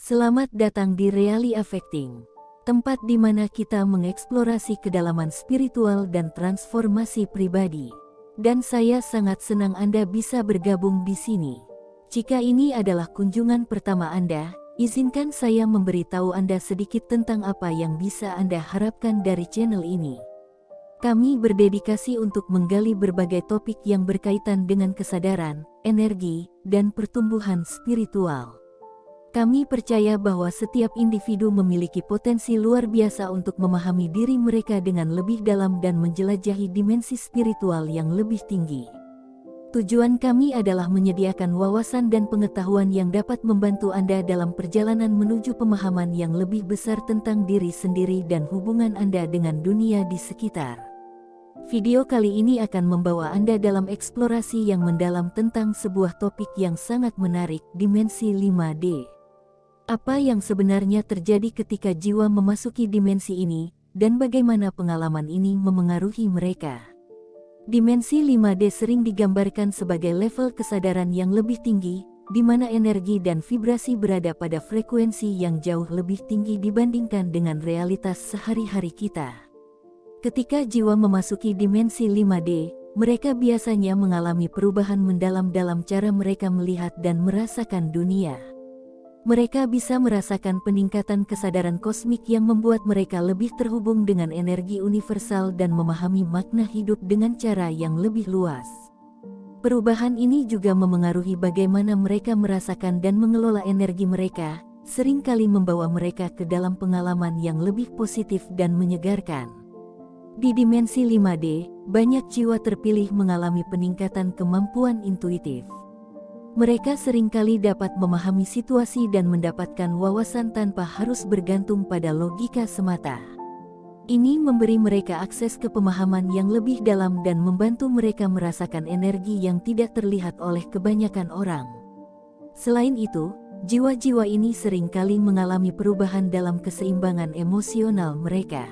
Selamat datang di Really Affecting, tempat di mana kita mengeksplorasi kedalaman spiritual dan transformasi pribadi. Dan saya sangat senang Anda bisa bergabung di sini. Jika ini adalah kunjungan pertama Anda, izinkan saya memberitahu Anda sedikit tentang apa yang bisa Anda harapkan dari channel ini. Kami berdedikasi untuk menggali berbagai topik yang berkaitan dengan kesadaran, energi, dan pertumbuhan spiritual. Kami percaya bahwa setiap individu memiliki potensi luar biasa untuk memahami diri mereka dengan lebih dalam dan menjelajahi dimensi spiritual yang lebih tinggi. Tujuan kami adalah menyediakan wawasan dan pengetahuan yang dapat membantu Anda dalam perjalanan menuju pemahaman yang lebih besar tentang diri sendiri dan hubungan Anda dengan dunia di sekitar. Video kali ini akan membawa Anda dalam eksplorasi yang mendalam tentang sebuah topik yang sangat menarik, dimensi 5D. Apa yang sebenarnya terjadi ketika jiwa memasuki dimensi ini, dan bagaimana pengalaman ini memengaruhi mereka? Dimensi 5D sering digambarkan sebagai level kesadaran yang lebih tinggi, di mana energi dan vibrasi berada pada frekuensi yang jauh lebih tinggi dibandingkan dengan realitas sehari-hari kita. Ketika jiwa memasuki dimensi 5D, mereka biasanya mengalami perubahan mendalam dalam cara mereka melihat dan merasakan dunia. Mereka bisa merasakan peningkatan kesadaran kosmik yang membuat mereka lebih terhubung dengan energi universal dan memahami makna hidup dengan cara yang lebih luas. Perubahan ini juga memengaruhi bagaimana mereka merasakan dan mengelola energi mereka, seringkali membawa mereka ke dalam pengalaman yang lebih positif dan menyegarkan. Di dimensi 5D, banyak jiwa terpilih mengalami peningkatan kemampuan intuitif. Mereka seringkali dapat memahami situasi dan mendapatkan wawasan tanpa harus bergantung pada logika semata. Ini memberi mereka akses ke pemahaman yang lebih dalam dan membantu mereka merasakan energi yang tidak terlihat oleh kebanyakan orang. Selain itu, jiwa-jiwa ini seringkali mengalami perubahan dalam keseimbangan emosional mereka.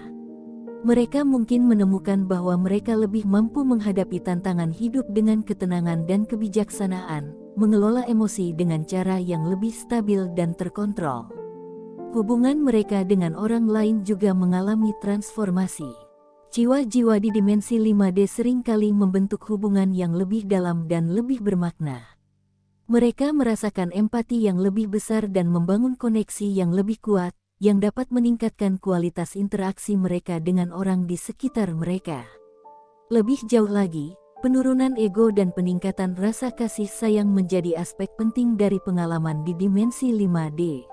Mereka mungkin menemukan bahwa mereka lebih mampu menghadapi tantangan hidup dengan ketenangan dan kebijaksanaan, mengelola emosi dengan cara yang lebih stabil dan terkontrol. Hubungan mereka dengan orang lain juga mengalami transformasi. Jiwa-jiwa di dimensi 5D seringkali membentuk hubungan yang lebih dalam dan lebih bermakna. Mereka merasakan empati yang lebih besar dan membangun koneksi yang lebih kuat, yang dapat meningkatkan kualitas interaksi mereka dengan orang di sekitar mereka. Lebih jauh lagi, penurunan ego dan peningkatan rasa kasih sayang menjadi aspek penting dari pengalaman di dimensi 5D.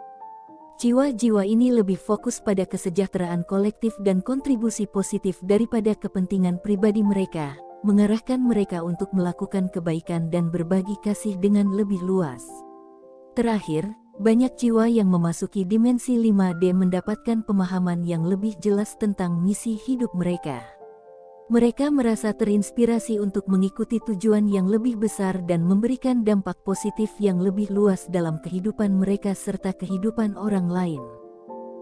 Jiwa-jiwa ini lebih fokus pada kesejahteraan kolektif dan kontribusi positif daripada kepentingan pribadi mereka, mengarahkan mereka untuk melakukan kebaikan dan berbagi kasih dengan lebih luas. Terakhir, banyak jiwa yang memasuki dimensi 5D mendapatkan pemahaman yang lebih jelas tentang misi hidup mereka. Mereka merasa terinspirasi untuk mengikuti tujuan yang lebih besar dan memberikan dampak positif yang lebih luas dalam kehidupan mereka serta kehidupan orang lain.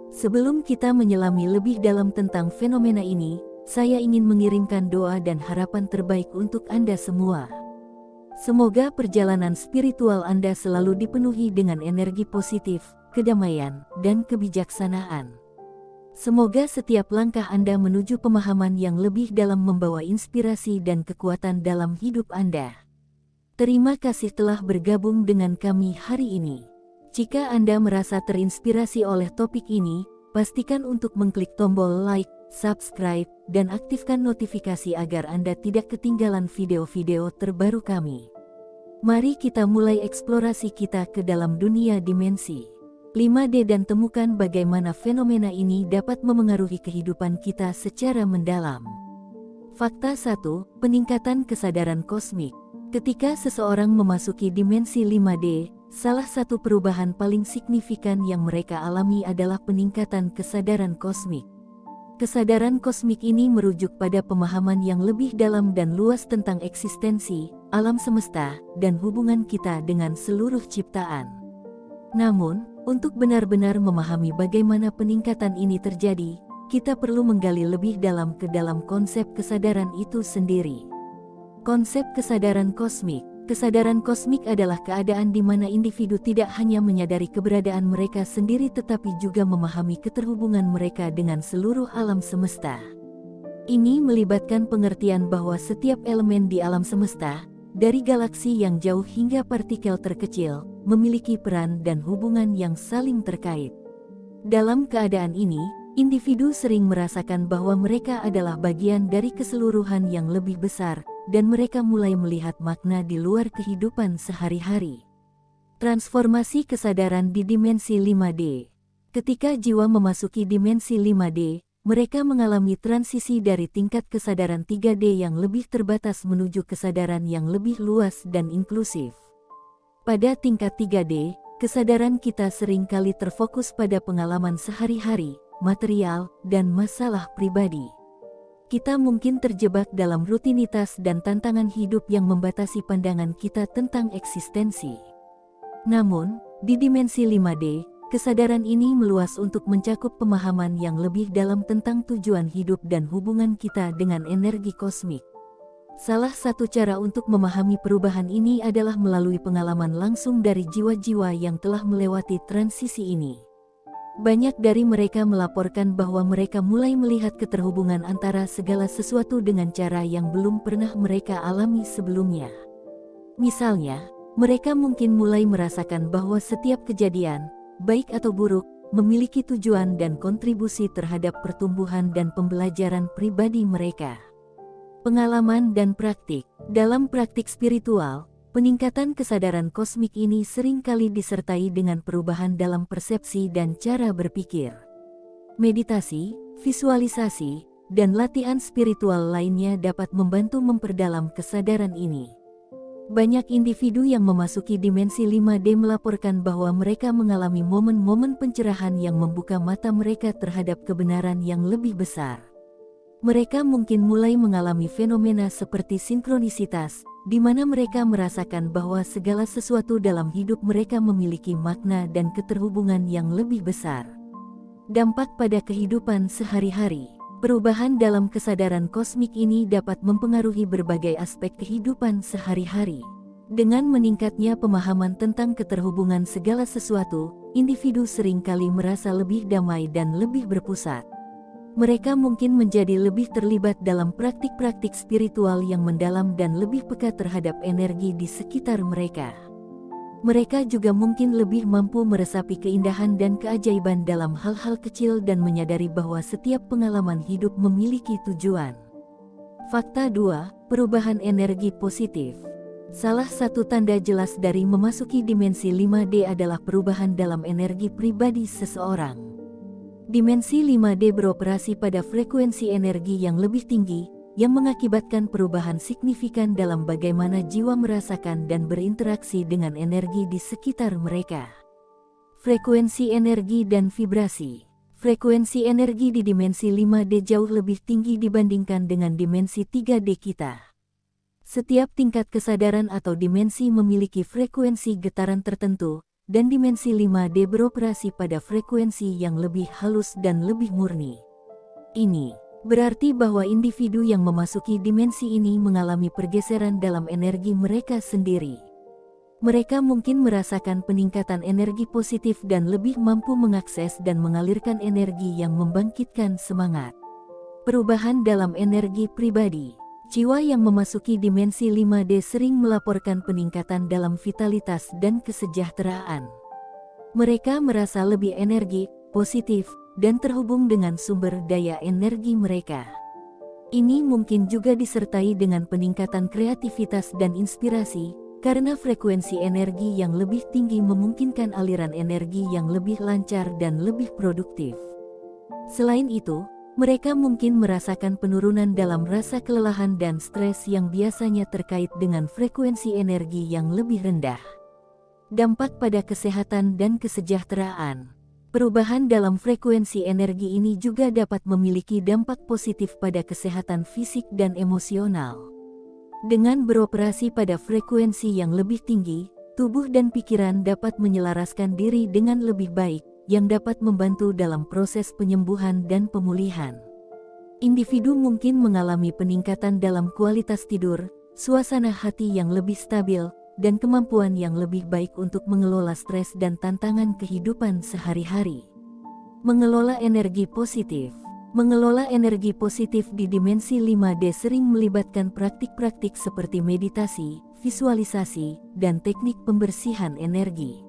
Sebelum kita menyelami lebih dalam tentang fenomena ini, saya ingin mengirimkan doa dan harapan terbaik untuk Anda semua. Semoga perjalanan spiritual Anda selalu dipenuhi dengan energi positif, kedamaian, dan kebijaksanaan. Semoga setiap langkah Anda menuju pemahaman yang lebih dalam membawa inspirasi dan kekuatan dalam hidup Anda. Terima kasih telah bergabung dengan kami hari ini. Jika Anda merasa terinspirasi oleh topik ini, pastikan untuk mengklik tombol like, subscribe, dan aktifkan notifikasi agar Anda tidak ketinggalan video-video terbaru kami. Mari kita mulai eksplorasi kita ke dalam dunia dimensi 5D dan temukan bagaimana fenomena ini dapat memengaruhi kehidupan kita secara mendalam. Fakta 1. Peningkatan kesadaran kosmik. Ketika seseorang memasuki dimensi 5D, salah satu perubahan paling signifikan yang mereka alami adalah peningkatan kesadaran kosmik. Kesadaran kosmik ini merujuk pada pemahaman yang lebih dalam dan luas tentang eksistensi, alam semesta, dan hubungan kita dengan seluruh ciptaan. Namun, untuk benar-benar memahami bagaimana peningkatan ini terjadi, kita perlu menggali lebih dalam konsep kesadaran itu sendiri. Konsep kesadaran kosmik. Kesadaran kosmik adalah keadaan di mana individu tidak hanya menyadari keberadaan mereka sendiri tetapi juga memahami keterhubungan mereka dengan seluruh alam semesta. Ini melibatkan pengertian bahwa setiap elemen di alam semesta, dari galaksi yang jauh hingga partikel terkecil, memiliki peran dan hubungan yang saling terkait. Dalam keadaan ini, individu sering merasakan bahwa mereka adalah bagian dari keseluruhan yang lebih besar, dan mereka mulai melihat makna di luar kehidupan sehari-hari. Transformasi kesadaran di dimensi 5D. Ketika jiwa memasuki dimensi 5D, mereka mengalami transisi dari tingkat kesadaran 3D yang lebih terbatas menuju kesadaran yang lebih luas dan inklusif. Pada tingkat 3D, kesadaran kita seringkali terfokus pada pengalaman sehari-hari, material, dan masalah pribadi. Kita mungkin terjebak dalam rutinitas dan tantangan hidup yang membatasi pandangan kita tentang eksistensi. Namun, di dimensi 5D, kesadaran ini meluas untuk mencakup pemahaman yang lebih dalam tentang tujuan hidup dan hubungan kita dengan energi kosmik. Salah satu cara untuk memahami perubahan ini adalah melalui pengalaman langsung dari jiwa-jiwa yang telah melewati transisi ini. Banyak dari mereka melaporkan bahwa mereka mulai melihat keterhubungan antara segala sesuatu dengan cara yang belum pernah mereka alami sebelumnya. Misalnya, mereka mungkin mulai merasakan bahwa setiap kejadian, baik atau buruk, memiliki tujuan dan kontribusi terhadap pertumbuhan dan pembelajaran pribadi mereka. Pengalaman dan praktik. Dalam praktik spiritual, peningkatan kesadaran kosmik ini seringkali disertai dengan perubahan dalam persepsi dan cara berpikir. Meditasi, visualisasi, dan latihan spiritual lainnya dapat membantu memperdalam kesadaran ini. Banyak individu yang memasuki dimensi 5D melaporkan bahwa mereka mengalami momen-momen pencerahan yang membuka mata mereka terhadap kebenaran yang lebih besar. Mereka mungkin mulai mengalami fenomena seperti sinkronisitas, di mana mereka merasakan bahwa segala sesuatu dalam hidup mereka memiliki makna dan keterhubungan yang lebih besar. Dampak pada kehidupan sehari-hari. Perubahan dalam kesadaran kosmik ini dapat mempengaruhi berbagai aspek kehidupan sehari-hari. Dengan meningkatnya pemahaman tentang keterhubungan segala sesuatu, individu seringkali merasa lebih damai dan lebih berpusat. Mereka mungkin menjadi lebih terlibat dalam praktik-praktik spiritual yang mendalam dan lebih peka terhadap energi di sekitar mereka. Mereka juga mungkin lebih mampu meresapi keindahan dan keajaiban dalam hal-hal kecil dan menyadari bahwa setiap pengalaman hidup memiliki tujuan. Fakta 2. Perubahan energi positif. Salah satu tanda jelas dari memasuki dimensi 5D adalah perubahan dalam energi pribadi seseorang. Dimensi 5D beroperasi pada frekuensi energi yang lebih tinggi, yang mengakibatkan perubahan signifikan dalam bagaimana jiwa merasakan dan berinteraksi dengan energi di sekitar mereka. Frekuensi energi dan vibrasi. Frekuensi energi di dimensi 5D jauh lebih tinggi dibandingkan dengan dimensi 3D kita. Setiap tingkat kesadaran atau dimensi memiliki frekuensi getaran tertentu, dan dimensi 5D beroperasi pada frekuensi yang lebih halus dan lebih murni. Ini berarti bahwa individu yang memasuki dimensi ini mengalami pergeseran dalam energi mereka sendiri. Mereka mungkin merasakan peningkatan energi positif dan lebih mampu mengakses dan mengalirkan energi yang membangkitkan semangat. Perubahan dalam energi pribadi. Jiwa yang memasuki dimensi 5D sering melaporkan peningkatan dalam vitalitas dan kesejahteraan. Mereka merasa lebih energi, positif, dan terhubung dengan sumber daya energi mereka. Ini mungkin juga disertai dengan peningkatan kreativitas dan inspirasi, karena frekuensi energi yang lebih tinggi memungkinkan aliran energi yang lebih lancar dan lebih produktif. Selain itu, mereka mungkin merasakan penurunan dalam rasa kelelahan dan stres yang biasanya terkait dengan frekuensi energi yang lebih rendah. Dampak pada kesehatan dan kesejahteraan. Perubahan dalam frekuensi energi ini juga dapat memiliki dampak positif pada kesehatan fisik dan emosional. Dengan beroperasi pada frekuensi yang lebih tinggi, tubuh dan pikiran dapat menyelaraskan diri dengan lebih baik, yang dapat membantu dalam proses penyembuhan dan pemulihan. Individu mungkin mengalami peningkatan dalam kualitas tidur, suasana hati yang lebih stabil, dan kemampuan yang lebih baik untuk mengelola stres dan tantangan kehidupan sehari-hari. Mengelola energi positif. Mengelola energi positif di dimensi 5D sering melibatkan praktik-praktik seperti meditasi, visualisasi, dan teknik pembersihan energi.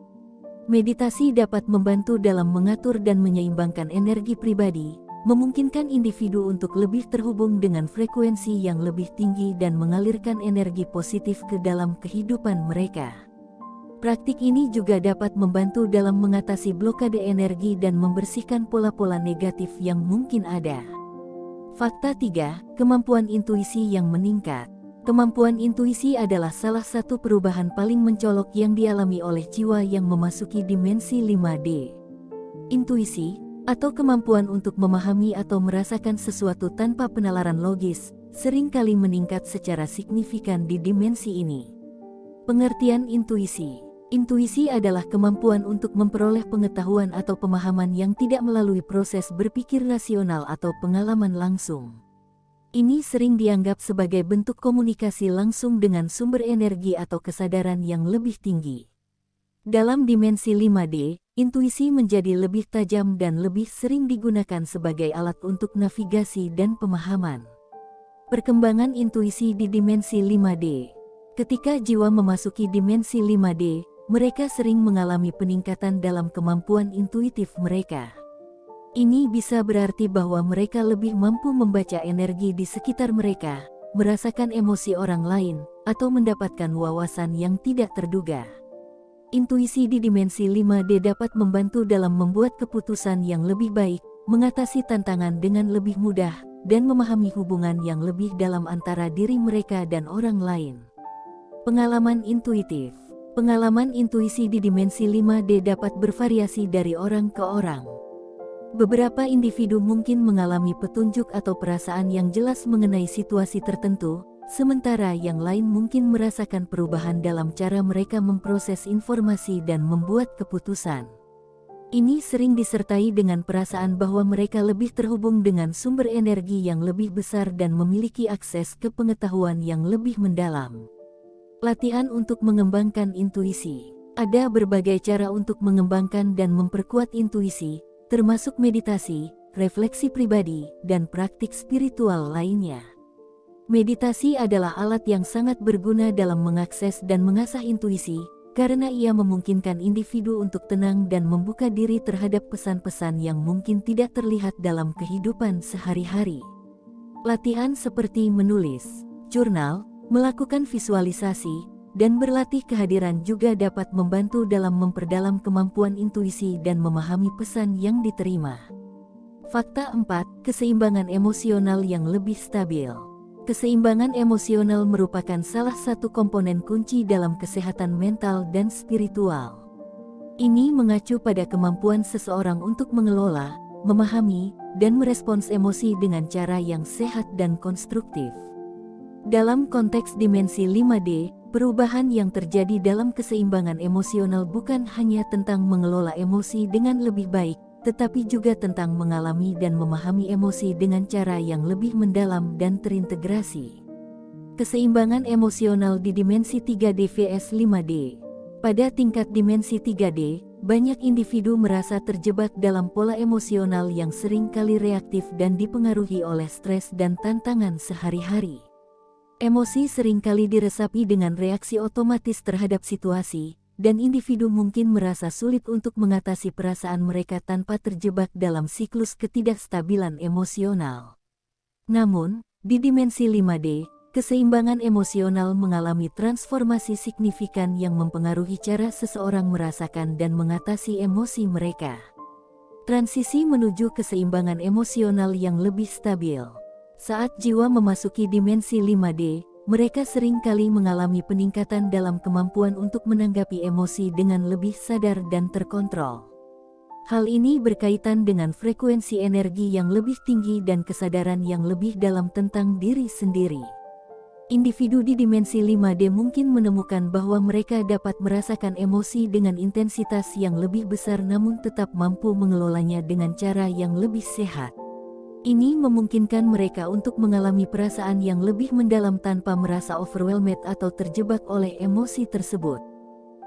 Meditasi dapat membantu dalam mengatur dan menyeimbangkan energi pribadi, memungkinkan individu untuk lebih terhubung dengan frekuensi yang lebih tinggi dan mengalirkan energi positif ke dalam kehidupan mereka. Praktik ini juga dapat membantu dalam mengatasi blokade energi dan membersihkan pola-pola negatif yang mungkin ada. Fakta 3. Kemampuan intuisi yang meningkat. Kemampuan intuisi adalah salah satu perubahan paling mencolok yang dialami oleh jiwa yang memasuki dimensi 5D. Intuisi, atau kemampuan untuk memahami atau merasakan sesuatu tanpa penalaran logis, seringkali meningkat secara signifikan di dimensi ini. Pengertian intuisi. Intuisi adalah kemampuan untuk memperoleh pengetahuan atau pemahaman yang tidak melalui proses berpikir rasional atau pengalaman langsung. Ini sering dianggap sebagai bentuk komunikasi langsung dengan sumber energi atau kesadaran yang lebih tinggi. Dalam dimensi 5D, intuisi menjadi lebih tajam dan lebih sering digunakan sebagai alat untuk navigasi dan pemahaman. Perkembangan intuisi di dimensi 5D. Ketika jiwa memasuki dimensi 5D, mereka sering mengalami peningkatan dalam kemampuan intuitif mereka. Ini bisa berarti bahwa mereka lebih mampu membaca energi di sekitar mereka, merasakan emosi orang lain, atau mendapatkan wawasan yang tidak terduga. Intuisi di dimensi 5D dapat membantu dalam membuat keputusan yang lebih baik, mengatasi tantangan dengan lebih mudah, dan memahami hubungan yang lebih dalam antara diri mereka dan orang lain. Pengalaman intuitif. Pengalaman intuisi di dimensi 5D dapat bervariasi dari orang ke orang. Beberapa individu mungkin mengalami petunjuk atau perasaan yang jelas mengenai situasi tertentu, sementara yang lain mungkin merasakan perubahan dalam cara mereka memproses informasi dan membuat keputusan. Ini sering disertai dengan perasaan bahwa mereka lebih terhubung dengan sumber energi yang lebih besar dan memiliki akses ke pengetahuan yang lebih mendalam. Latihan untuk mengembangkan intuisi. Ada berbagai cara untuk mengembangkan dan memperkuat intuisi, termasuk meditasi, refleksi pribadi, dan praktik spiritual lainnya. Meditasi adalah alat yang sangat berguna dalam mengakses dan mengasah intuisi, karena ia memungkinkan individu untuk tenang dan membuka diri terhadap pesan-pesan yang mungkin tidak terlihat dalam kehidupan sehari-hari. Latihan seperti menulis, jurnal, melakukan visualisasi, dan berlatih kehadiran juga dapat membantu dalam memperdalam kemampuan intuisi dan memahami pesan yang diterima. Fakta 4. Keseimbangan emosional yang lebih stabil. Keseimbangan emosional merupakan salah satu komponen kunci dalam kesehatan mental dan spiritual. Ini mengacu pada kemampuan seseorang untuk mengelola, memahami, dan merespons emosi dengan cara yang sehat dan konstruktif. Dalam konteks dimensi 5D, perubahan yang terjadi dalam keseimbangan emosional bukan hanya tentang mengelola emosi dengan lebih baik, tetapi juga tentang mengalami dan memahami emosi dengan cara yang lebih mendalam dan terintegrasi. Keseimbangan emosional di dimensi 3D vs 5D. Pada tingkat dimensi 3D, banyak individu merasa terjebak dalam pola emosional yang sering kali reaktif dan dipengaruhi oleh stres dan tantangan sehari-hari. Emosi seringkali diresapi dengan reaksi otomatis terhadap situasi, dan individu mungkin merasa sulit untuk mengatasi perasaan mereka tanpa terjebak dalam siklus ketidakstabilan emosional. Namun, di dimensi 5D, keseimbangan emosional mengalami transformasi signifikan yang mempengaruhi cara seseorang merasakan dan mengatasi emosi mereka. Transisi menuju keseimbangan emosional yang lebih stabil. Saat jiwa memasuki dimensi 5D, mereka sering kali mengalami peningkatan dalam kemampuan untuk menanggapi emosi dengan lebih sadar dan terkontrol. Hal ini berkaitan dengan frekuensi energi yang lebih tinggi dan kesadaran yang lebih dalam tentang diri sendiri. Individu di dimensi 5D mungkin menemukan bahwa mereka dapat merasakan emosi dengan intensitas yang lebih besar namun tetap mampu mengelolanya dengan cara yang lebih sehat. Ini memungkinkan mereka untuk mengalami perasaan yang lebih mendalam tanpa merasa overwhelmed atau terjebak oleh emosi tersebut.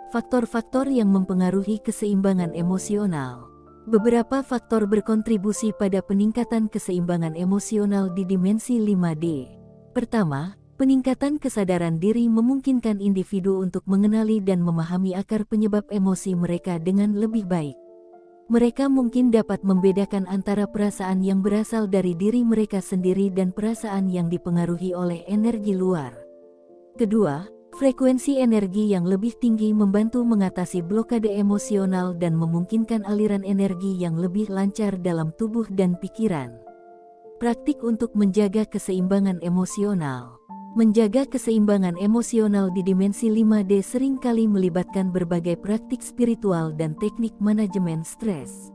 Faktor-faktor yang mempengaruhi keseimbangan emosional. Beberapa faktor berkontribusi pada peningkatan keseimbangan emosional di dimensi 5D. Pertama, peningkatan kesadaran diri memungkinkan individu untuk mengenali dan memahami akar penyebab emosi mereka dengan lebih baik. Mereka mungkin dapat membedakan antara perasaan yang berasal dari diri mereka sendiri dan perasaan yang dipengaruhi oleh energi luar. Kedua, frekuensi energi yang lebih tinggi membantu mengatasi blokade emosional dan memungkinkan aliran energi yang lebih lancar dalam tubuh dan pikiran. Praktik untuk menjaga keseimbangan emosional. Menjaga keseimbangan emosional di dimensi 5D seringkali melibatkan berbagai praktik spiritual dan teknik manajemen stres.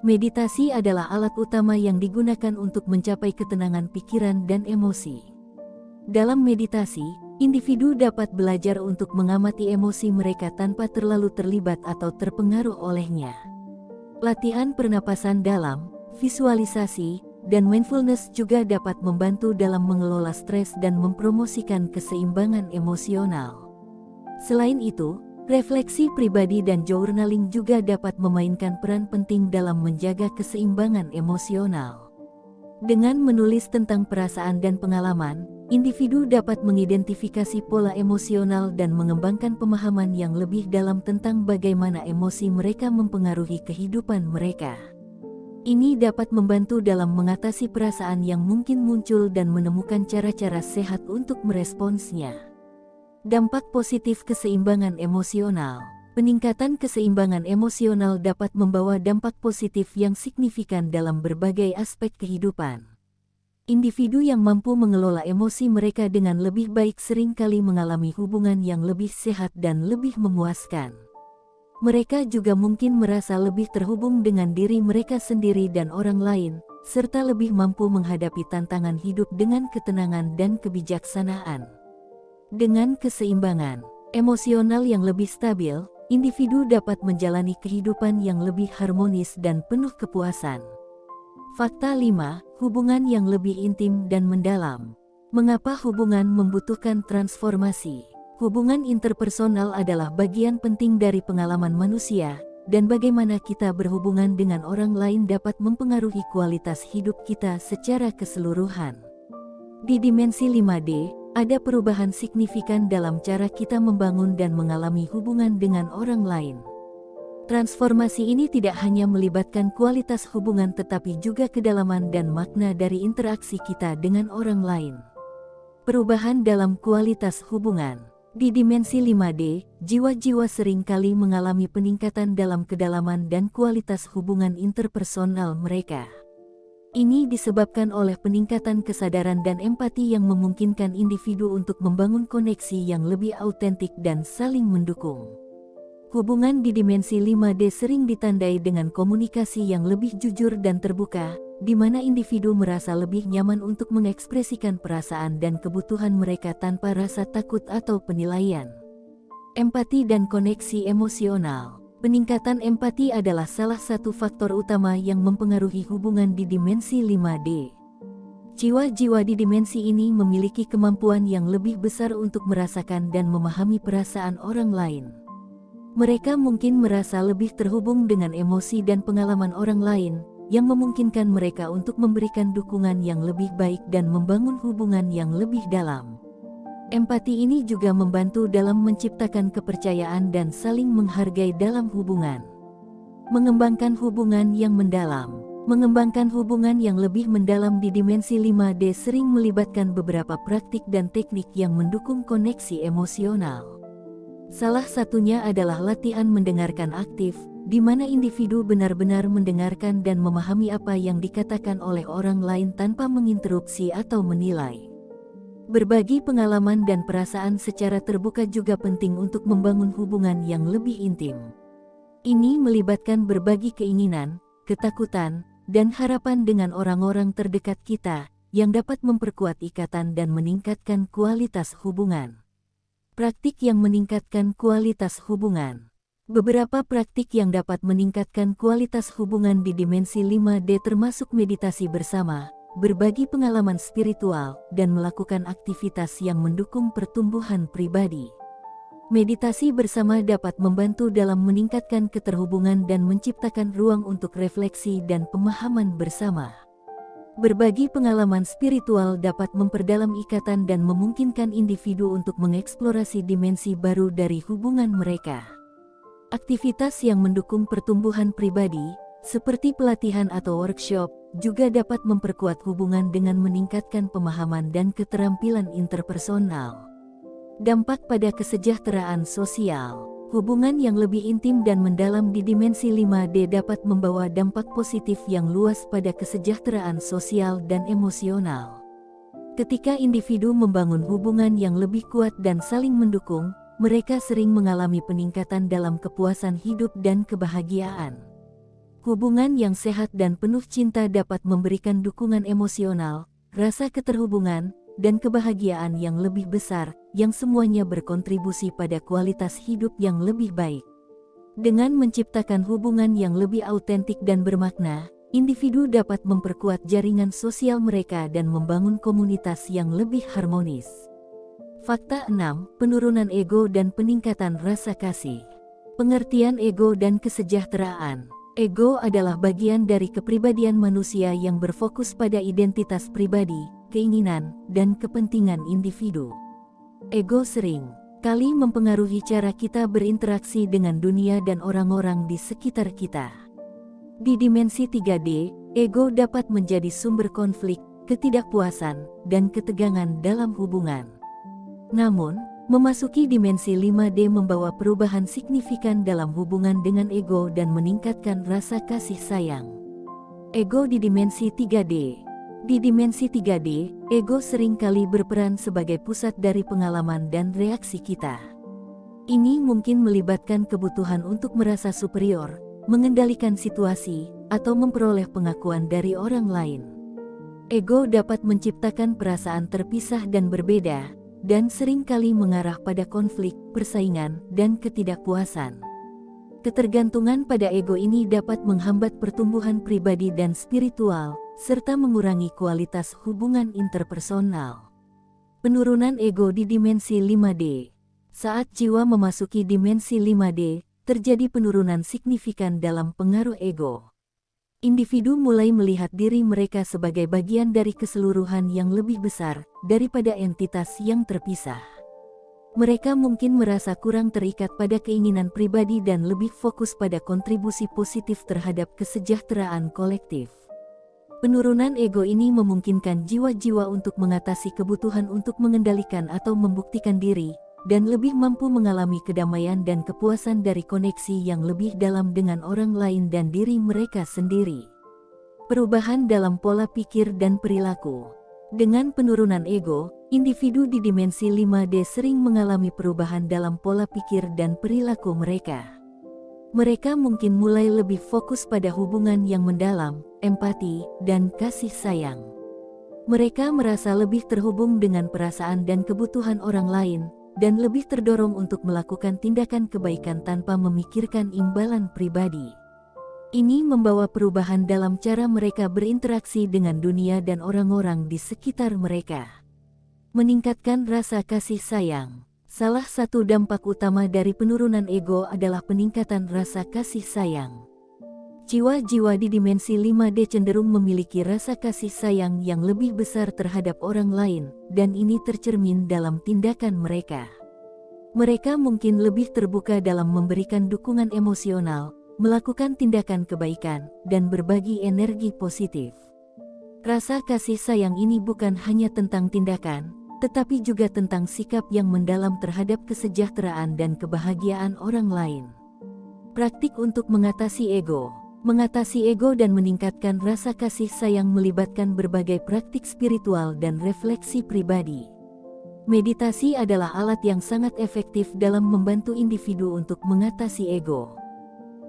Meditasi adalah alat utama yang digunakan untuk mencapai ketenangan pikiran dan emosi. Dalam meditasi, individu dapat belajar untuk mengamati emosi mereka tanpa terlalu terlibat atau terpengaruh olehnya. Latihan pernapasan dalam, visualisasi, dan mindfulness juga dapat membantu dalam mengelola stres dan mempromosikan keseimbangan emosional. Selain itu, refleksi pribadi dan journaling juga dapat memainkan peran penting dalam menjaga keseimbangan emosional. Dengan menulis tentang perasaan dan pengalaman, individu dapat mengidentifikasi pola emosional dan mengembangkan pemahaman yang lebih dalam tentang bagaimana emosi mereka mempengaruhi kehidupan mereka. Ini dapat membantu dalam mengatasi perasaan yang mungkin muncul dan menemukan cara-cara sehat untuk meresponsnya. Dampak positif keseimbangan emosional. Peningkatan keseimbangan emosional dapat membawa dampak positif yang signifikan dalam berbagai aspek kehidupan. Individu yang mampu mengelola emosi mereka dengan lebih baik seringkali mengalami hubungan yang lebih sehat dan lebih memuaskan. Mereka juga mungkin merasa lebih terhubung dengan diri mereka sendiri dan orang lain, serta lebih mampu menghadapi tantangan hidup dengan ketenangan dan kebijaksanaan. Dengan keseimbangan emosional yang lebih stabil, individu dapat menjalani kehidupan yang lebih harmonis dan penuh kepuasan. Fakta 5. Hubungan yang lebih intim dan mendalam. Mengapa hubungan membutuhkan transformasi? Hubungan interpersonal adalah bagian penting dari pengalaman manusia, dan bagaimana kita berhubungan dengan orang lain dapat mempengaruhi kualitas hidup kita secara keseluruhan. Di dimensi 5D, ada perubahan signifikan dalam cara kita membangun dan mengalami hubungan dengan orang lain. Transformasi ini tidak hanya melibatkan kualitas hubungan tetapi juga kedalaman dan makna dari interaksi kita dengan orang lain. Perubahan dalam kualitas hubungan. Di dimensi 5D, jiwa-jiwa seringkali mengalami peningkatan dalam kedalaman dan kualitas hubungan interpersonal mereka. Ini disebabkan oleh peningkatan kesadaran dan empati yang memungkinkan individu untuk membangun koneksi yang lebih autentik dan saling mendukung. Hubungan di dimensi 5D sering ditandai dengan komunikasi yang lebih jujur dan terbuka, di mana individu merasa lebih nyaman untuk mengekspresikan perasaan dan kebutuhan mereka tanpa rasa takut atau penilaian. Empati dan koneksi emosional. Peningkatan empati adalah salah satu faktor utama yang mempengaruhi hubungan di dimensi 5D. Jiwa-jiwa di dimensi ini memiliki kemampuan yang lebih besar untuk merasakan dan memahami perasaan orang lain. Mereka mungkin merasa lebih terhubung dengan emosi dan pengalaman orang lain, yang memungkinkan mereka untuk memberikan dukungan yang lebih baik dan membangun hubungan yang lebih dalam. Empati ini juga membantu dalam menciptakan kepercayaan dan saling menghargai dalam hubungan. Mengembangkan hubungan yang mendalam. Mengembangkan hubungan yang lebih mendalam di dimensi 5D sering melibatkan beberapa praktik dan teknik yang mendukung koneksi emosional. Salah satunya adalah latihan mendengarkan aktif, di mana individu benar-benar mendengarkan dan memahami apa yang dikatakan oleh orang lain tanpa menginterupsi atau menilai. Berbagi pengalaman dan perasaan secara terbuka juga penting untuk membangun hubungan yang lebih intim. Ini melibatkan berbagi keinginan, ketakutan, dan harapan dengan orang-orang terdekat kita, yang dapat memperkuat ikatan dan meningkatkan kualitas hubungan. Praktik yang meningkatkan kualitas hubungan. Beberapa praktik yang dapat meningkatkan kualitas hubungan di dimensi 5D termasuk meditasi bersama, berbagi pengalaman spiritual, dan melakukan aktivitas yang mendukung pertumbuhan pribadi. Meditasi bersama dapat membantu dalam meningkatkan keterhubungan dan menciptakan ruang untuk refleksi dan pemahaman bersama. Berbagi pengalaman spiritual dapat memperdalam ikatan dan memungkinkan individu untuk mengeksplorasi dimensi baru dari hubungan mereka. Aktivitas yang mendukung pertumbuhan pribadi, seperti pelatihan atau workshop, juga dapat memperkuat hubungan dengan meningkatkan pemahaman dan keterampilan interpersonal. Dampak pada kesejahteraan sosial. Hubungan yang lebih intim dan mendalam di dimensi 5D dapat membawa dampak positif yang luas pada kesejahteraan sosial dan emosional. Ketika individu membangun hubungan yang lebih kuat dan saling mendukung, mereka sering mengalami peningkatan dalam kepuasan hidup dan kebahagiaan. Hubungan yang sehat dan penuh cinta dapat memberikan dukungan emosional, rasa keterhubungan, dan kebahagiaan yang lebih besar, yang semuanya berkontribusi pada kualitas hidup yang lebih baik. Dengan menciptakan hubungan yang lebih autentik dan bermakna, individu dapat memperkuat jaringan sosial mereka dan membangun komunitas yang lebih harmonis. Fakta 6. Penurunan ego dan peningkatan rasa kasih. Pengertian ego dan kesejahteraan. Ego adalah bagian dari kepribadian manusia yang berfokus pada identitas pribadi, keinginan, dan kepentingan individu. Ego sering kali mempengaruhi cara kita berinteraksi dengan dunia dan orang-orang di sekitar kita. Di dimensi 3D, ego dapat menjadi sumber konflik, ketidakpuasan, dan ketegangan dalam hubungan. Namun, memasuki dimensi 5D membawa perubahan signifikan dalam hubungan dengan ego dan meningkatkan rasa kasih sayang. Ego di dimensi 3D. Di dimensi 3D, ego seringkali berperan sebagai pusat dari pengalaman dan reaksi kita. Ini mungkin melibatkan kebutuhan untuk merasa superior, mengendalikan situasi, atau memperoleh pengakuan dari orang lain. Ego dapat menciptakan perasaan terpisah dan berbeda, dan seringkali mengarah pada konflik, persaingan, dan ketidakpuasan. Ketergantungan pada ego ini dapat menghambat pertumbuhan pribadi dan spiritual, serta mengurangi kualitas hubungan interpersonal. Penurunan ego di dimensi 5D. Saat jiwa memasuki dimensi 5D, terjadi penurunan signifikan dalam pengaruh ego. Individu mulai melihat diri mereka sebagai bagian dari keseluruhan yang lebih besar daripada entitas yang terpisah. Mereka mungkin merasa kurang terikat pada keinginan pribadi dan lebih fokus pada kontribusi positif terhadap kesejahteraan kolektif. Penurunan ego ini memungkinkan jiwa-jiwa untuk mengatasi kebutuhan untuk mengendalikan atau membuktikan diri, dan lebih mampu mengalami kedamaian dan kepuasan dari koneksi yang lebih dalam dengan orang lain dan diri mereka sendiri. Perubahan dalam pola pikir dan perilaku. Dengan penurunan ego, individu di dimensi 5D sering mengalami perubahan dalam pola pikir dan perilaku mereka. Mereka mungkin mulai lebih fokus pada hubungan yang mendalam, empati, dan kasih sayang. Mereka merasa lebih terhubung dengan perasaan dan kebutuhan orang lain, dan lebih terdorong untuk melakukan tindakan kebaikan tanpa memikirkan imbalan pribadi. Ini membawa perubahan dalam cara mereka berinteraksi dengan dunia dan orang-orang di sekitar mereka. Meningkatkan rasa kasih sayang. Salah satu dampak utama dari penurunan ego adalah peningkatan rasa kasih sayang. Jiwa-jiwa di dimensi 5D cenderung memiliki rasa kasih sayang yang lebih besar terhadap orang lain, dan ini tercermin dalam tindakan mereka. Mereka mungkin lebih terbuka dalam memberikan dukungan emosional, melakukan tindakan kebaikan, dan berbagi energi positif. Rasa kasih sayang ini bukan hanya tentang tindakan, tetapi juga tentang sikap yang mendalam terhadap kesejahteraan dan kebahagiaan orang lain. Praktik untuk mengatasi ego. Mengatasi ego dan meningkatkan rasa kasih sayang melibatkan berbagai praktik spiritual dan refleksi pribadi. Meditasi adalah alat yang sangat efektif dalam membantu individu untuk mengatasi ego.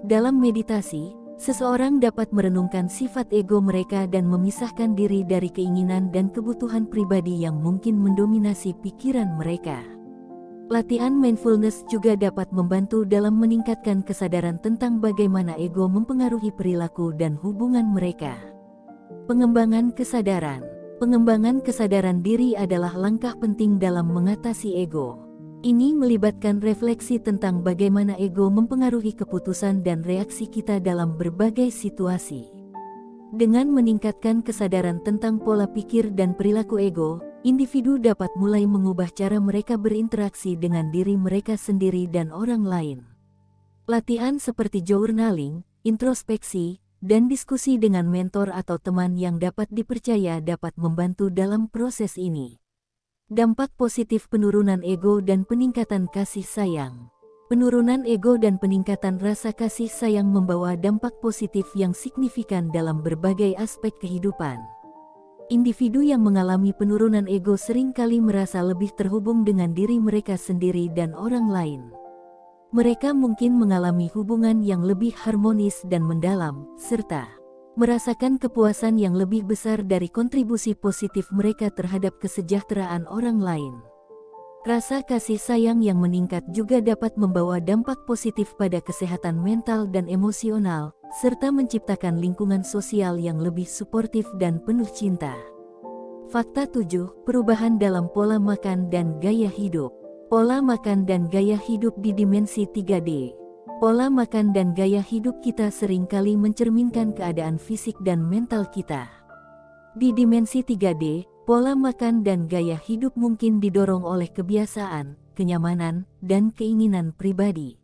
Dalam meditasi, seseorang dapat merenungkan sifat ego mereka dan memisahkan diri dari keinginan dan kebutuhan pribadi yang mungkin mendominasi pikiran mereka. Latihan mindfulness juga dapat membantu dalam meningkatkan kesadaran tentang bagaimana ego mempengaruhi perilaku dan hubungan mereka. Pengembangan kesadaran. Pengembangan kesadaran diri adalah langkah penting dalam mengatasi ego. Ini melibatkan refleksi tentang bagaimana ego mempengaruhi keputusan dan reaksi kita dalam berbagai situasi. Dengan meningkatkan kesadaran tentang pola pikir dan perilaku ego, individu dapat mulai mengubah cara mereka berinteraksi dengan diri mereka sendiri dan orang lain. Latihan seperti journaling, introspeksi, dan diskusi dengan mentor atau teman yang dapat dipercaya dapat membantu dalam proses ini. Dampak positif penurunan ego dan peningkatan kasih sayang. Penurunan ego dan peningkatan rasa kasih sayang membawa dampak positif yang signifikan dalam berbagai aspek kehidupan. Individu yang mengalami penurunan ego seringkali merasa lebih terhubung dengan diri mereka sendiri dan orang lain. Mereka mungkin mengalami hubungan yang lebih harmonis dan mendalam, serta merasakan kepuasan yang lebih besar dari kontribusi positif mereka terhadap kesejahteraan orang lain. Rasa kasih sayang yang meningkat juga dapat membawa dampak positif pada kesehatan mental dan emosional, serta menciptakan lingkungan sosial yang lebih suportif dan penuh cinta. Fakta 7. Perubahan dalam pola makan dan gaya hidup. Pola makan dan gaya hidup di dimensi 3D. Pola makan dan gaya hidup kita seringkali mencerminkan keadaan fisik dan mental kita. Di dimensi 3D, pola makan dan gaya hidup mungkin didorong oleh kebiasaan, kenyamanan, dan keinginan pribadi.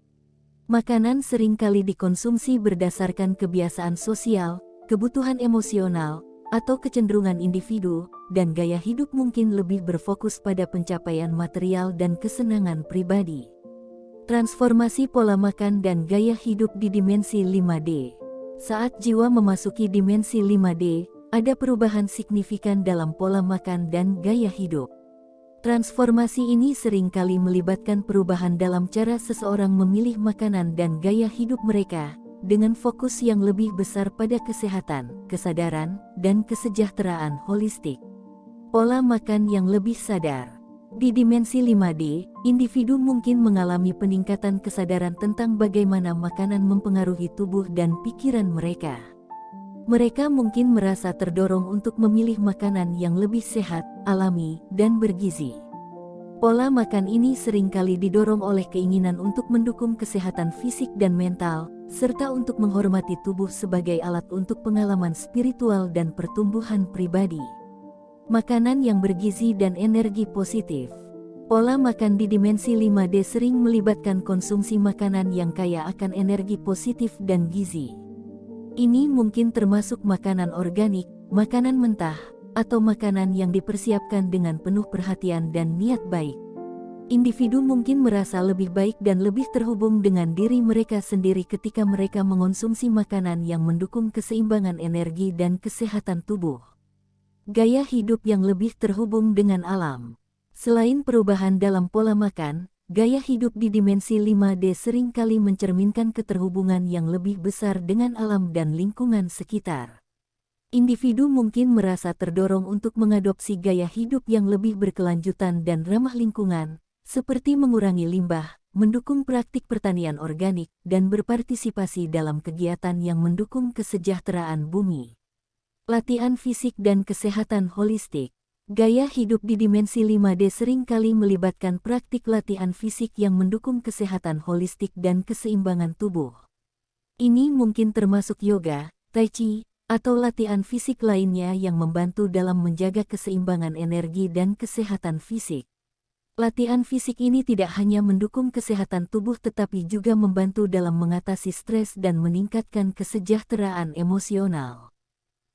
Makanan seringkali dikonsumsi berdasarkan kebiasaan sosial, kebutuhan emosional, atau kecenderungan individu, dan gaya hidup mungkin lebih berfokus pada pencapaian material dan kesenangan pribadi. Transformasi pola makan dan gaya hidup di dimensi 5D. Saat jiwa memasuki dimensi 5D, ada perubahan signifikan dalam pola makan dan gaya hidup. Transformasi ini seringkali melibatkan perubahan dalam cara seseorang memilih makanan dan gaya hidup mereka, dengan fokus yang lebih besar pada kesehatan, kesadaran, dan kesejahteraan holistik. Pola makan yang lebih sadar. Di dimensi 5D, individu mungkin mengalami peningkatan kesadaran tentang bagaimana makanan mempengaruhi tubuh dan pikiran mereka. Mereka mungkin merasa terdorong untuk memilih makanan yang lebih sehat, alami, dan bergizi. Pola makan ini seringkali didorong oleh keinginan untuk mendukung kesehatan fisik dan mental, serta untuk menghormati tubuh sebagai alat untuk pengalaman spiritual dan pertumbuhan pribadi. Makanan yang bergizi dan energi positif. Pola makan di dimensi 5D sering melibatkan konsumsi makanan yang kaya akan energi positif dan gizi. Ini mungkin termasuk makanan organik, makanan mentah, atau makanan yang dipersiapkan dengan penuh perhatian dan niat baik. Individu mungkin merasa lebih baik dan lebih terhubung dengan diri mereka sendiri ketika mereka mengonsumsi makanan yang mendukung keseimbangan energi dan kesehatan tubuh. Gaya hidup yang lebih terhubung dengan alam. Selain perubahan dalam pola makan, gaya hidup di dimensi 5D seringkali mencerminkan keterhubungan yang lebih besar dengan alam dan lingkungan sekitar. Individu mungkin merasa terdorong untuk mengadopsi gaya hidup yang lebih berkelanjutan dan ramah lingkungan, seperti mengurangi limbah, mendukung praktik pertanian organik, dan berpartisipasi dalam kegiatan yang mendukung kesejahteraan bumi. Latihan fisik dan kesehatan holistik. Gaya hidup di dimensi 5D seringkali melibatkan praktik latihan fisik yang mendukung kesehatan holistik dan keseimbangan tubuh. Ini mungkin termasuk yoga, tai chi, atau latihan fisik lainnya yang membantu dalam menjaga keseimbangan energi dan kesehatan fisik. Latihan fisik ini tidak hanya mendukung kesehatan tubuh tetapi juga membantu dalam mengatasi stres dan meningkatkan kesejahteraan emosional.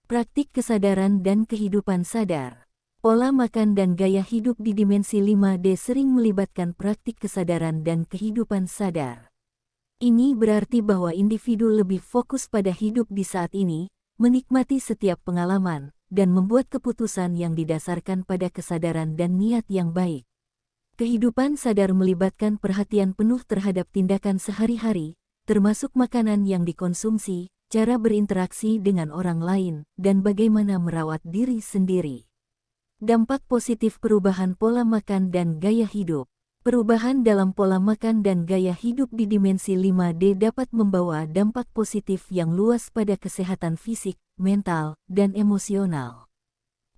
Praktik kesadaran dan kehidupan sadar. Pola makan dan gaya hidup di dimensi 5D sering melibatkan praktik kesadaran dan kehidupan sadar. Ini berarti bahwa individu lebih fokus pada hidup di saat ini, menikmati setiap pengalaman, dan membuat keputusan yang didasarkan pada kesadaran dan niat yang baik. Kehidupan sadar melibatkan perhatian penuh terhadap tindakan sehari-hari, termasuk makanan yang dikonsumsi, cara berinteraksi dengan orang lain, dan bagaimana merawat diri sendiri. Dampak positif perubahan pola makan dan gaya hidup. Perubahan dalam pola makan dan gaya hidup di dimensi 5D dapat membawa dampak positif yang luas pada kesehatan fisik, mental, dan emosional.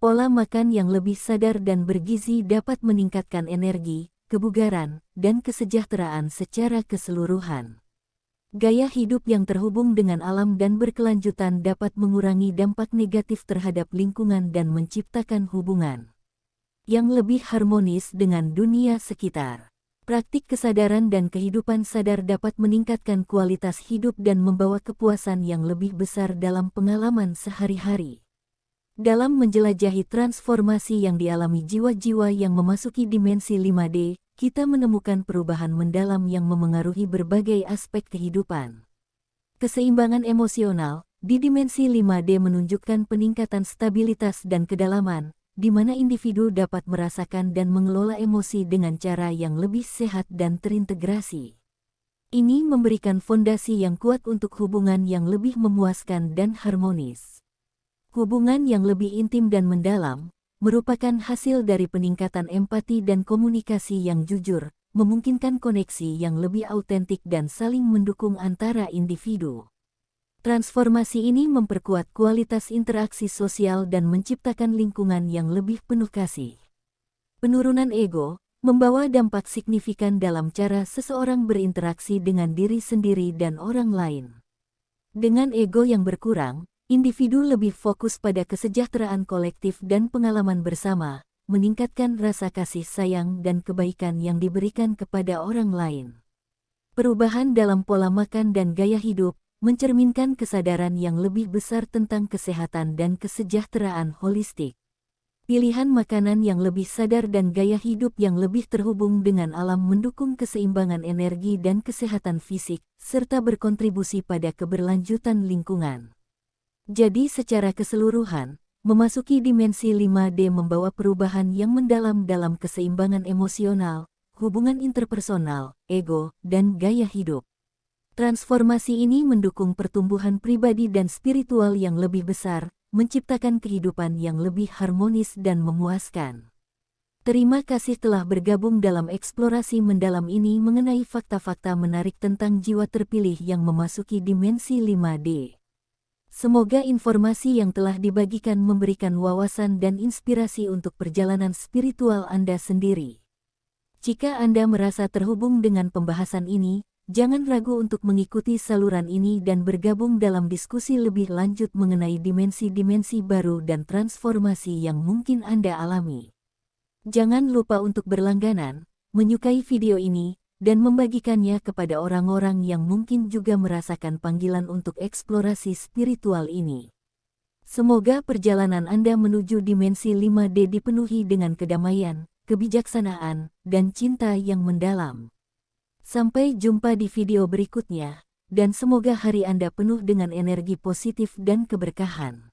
Pola makan yang lebih sadar dan bergizi dapat meningkatkan energi, kebugaran, dan kesejahteraan secara keseluruhan. Gaya hidup yang terhubung dengan alam dan berkelanjutan dapat mengurangi dampak negatif terhadap lingkungan dan menciptakan hubungan yang lebih harmonis dengan dunia sekitar. Praktik kesadaran dan kehidupan sadar dapat meningkatkan kualitas hidup dan membawa kepuasan yang lebih besar dalam pengalaman sehari-hari. Dalam menjelajahi transformasi yang dialami jiwa-jiwa yang memasuki dimensi 5D, kita menemukan perubahan mendalam yang memengaruhi berbagai aspek kehidupan. Keseimbangan emosional di dimensi 5D menunjukkan peningkatan stabilitas dan kedalaman, di mana individu dapat merasakan dan mengelola emosi dengan cara yang lebih sehat dan terintegrasi. Ini memberikan fondasi yang kuat untuk hubungan yang lebih memuaskan dan harmonis. Hubungan yang lebih intim dan mendalam merupakan hasil dari peningkatan empati dan komunikasi yang jujur, memungkinkan koneksi yang lebih autentik dan saling mendukung antara individu. Transformasi ini memperkuat kualitas interaksi sosial dan menciptakan lingkungan yang lebih penuh kasih. Penurunan ego membawa dampak signifikan dalam cara seseorang berinteraksi dengan diri sendiri dan orang lain. Dengan ego yang berkurang, individu lebih fokus pada kesejahteraan kolektif dan pengalaman bersama, meningkatkan rasa kasih sayang dan kebaikan yang diberikan kepada orang lain. Perubahan dalam pola makan dan gaya hidup mencerminkan kesadaran yang lebih besar tentang kesehatan dan kesejahteraan holistik. Pilihan makanan yang lebih sadar dan gaya hidup yang lebih terhubung dengan alam mendukung keseimbangan energi dan kesehatan fisik, serta berkontribusi pada keberlanjutan lingkungan. Jadi secara keseluruhan, memasuki dimensi 5D membawa perubahan yang mendalam dalam keseimbangan emosional, hubungan interpersonal, ego, dan gaya hidup. Transformasi ini mendukung pertumbuhan pribadi dan spiritual yang lebih besar, menciptakan kehidupan yang lebih harmonis dan memuaskan. Terima kasih telah bergabung dalam eksplorasi mendalam ini mengenai fakta-fakta menarik tentang jiwa terpilih yang memasuki dimensi 5D. Semoga informasi yang telah dibagikan memberikan wawasan dan inspirasi untuk perjalanan spiritual Anda sendiri. Jika Anda merasa terhubung dengan pembahasan ini, jangan ragu untuk mengikuti saluran ini dan bergabung dalam diskusi lebih lanjut mengenai dimensi-dimensi baru dan transformasi yang mungkin Anda alami. Jangan lupa untuk berlangganan, menyukai video ini, dan membagikannya kepada orang-orang yang mungkin juga merasakan panggilan untuk eksplorasi spiritual ini. Semoga perjalanan Anda menuju dimensi 5D dipenuhi dengan kedamaian, kebijaksanaan, dan cinta yang mendalam. Sampai jumpa di video berikutnya, dan semoga hari Anda penuh dengan energi positif dan keberkahan.